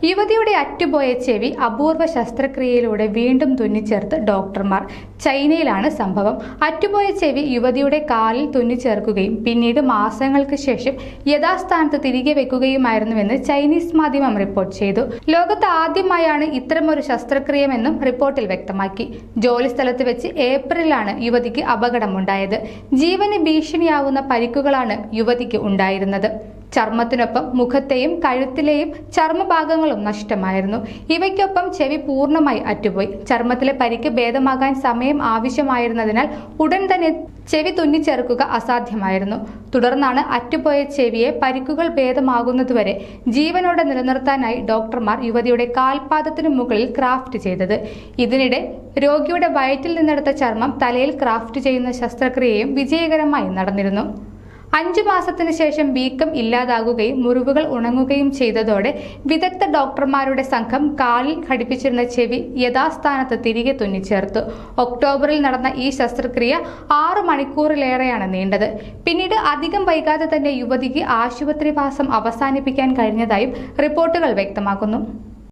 യുവതിയുടെ അറ്റുപോയ ചെവി അപൂർവ ശസ്ത്രക്രിയയിലൂടെ വീണ്ടും തുന്നിച്ചേർത്ത് ഡോക്ടർമാർ. ചൈനയിലാണ് സംഭവം. അറ്റുപോയ ചെവി യുവതിയുടെ കാലിൽ തുന്നിച്ചേർക്കുകയും പിന്നീട് മാസങ്ങൾക്ക് ശേഷം യഥാസ്ഥാനത്ത് തിരികെ വെക്കുകയുമായിരുന്നുവെന്ന് ചൈനീസ് മാധ്യമം റിപ്പോർട്ട് ചെയ്തു. ലോകത്ത് ആദ്യമായാണ് ഇത്തരമൊരു ശസ്ത്രക്രിയയെന്നും റിപ്പോർട്ടിൽ വ്യക്തമാക്കി. ജോലിസ്ഥലത്ത് വെച്ച് ഏപ്രിലാണ് യുവതിക്ക് അപകടമുണ്ടായത്. ജീവന് ഭീഷണിയാവുന്ന പരിക്കുകളാണ് യുവതിക്ക് ഉണ്ടായിരുന്നത്. ചർമ്മത്തിനൊപ്പം മുഖത്തെയും കഴുത്തിലെയും ചർമ്മഭാഗങ്ങളും നഷ്ടമായിരുന്നു. ഇവയ്ക്കൊപ്പം ചെവി പൂർണ്ണമായി അറ്റുപോയി. ചർമ്മത്തിലെ പരിക്ക് ഭേദമാകാൻ സമയം ആവശ്യമായിരുന്നതിനാൽ ഉടൻ തന്നെ ചെവി തുന്നിച്ചേർക്കുക അസാധ്യമായിരുന്നു. തുടർന്നാണ് അറ്റുപോയ ചെവിയെ പരിക്കുകൾ ഭേദമാകുന്നതുവരെ ജീവനോടെ നിലനിർത്താനായി ഡോക്ടർമാർ യുവതിയുടെ കാൽപാദത്തിനു മുകളിൽ ക്രാഫ്റ്റ് ചെയ്തത്. ഇതിനിടെ രോഗിയുടെ വയറ്റിൽ നിന്നെടുത്ത ചർമ്മം തലയിൽ ക്രാഫ്റ്റ് ചെയ്യുന്ന ശസ്ത്രക്രിയയും വിജയകരമായി നടന്നിരുന്നു. 5 മാസത്തിന് ശേഷം വീക്കം ഇല്ലാതാകുകയും മുറിവുകൾ ഉണങ്ങുകയും ചെയ്തതോടെ വിദഗ്ധ ഡോക്ടർമാരുടെ സംഘം കാലിൽ ഘടിപ്പിച്ചിരുന്ന ചെവി യഥാസ്ഥാനത്ത് തിരികെ തുന്നിച്ചേർത്തു. ഒക്ടോബറിൽ നടന്ന ഈ ശസ്ത്രക്രിയ 6 മണിക്കൂറിലേറെയാണ് നീണ്ടത്. പിന്നീട് അധികം വൈകാതെ തന്നെ യുവതിക്ക് ആശുപത്രിവാസം അവസാനിപ്പിക്കാൻ കഴിഞ്ഞതായും റിപ്പോർട്ടുകൾ വ്യക്തമാക്കുന്നു.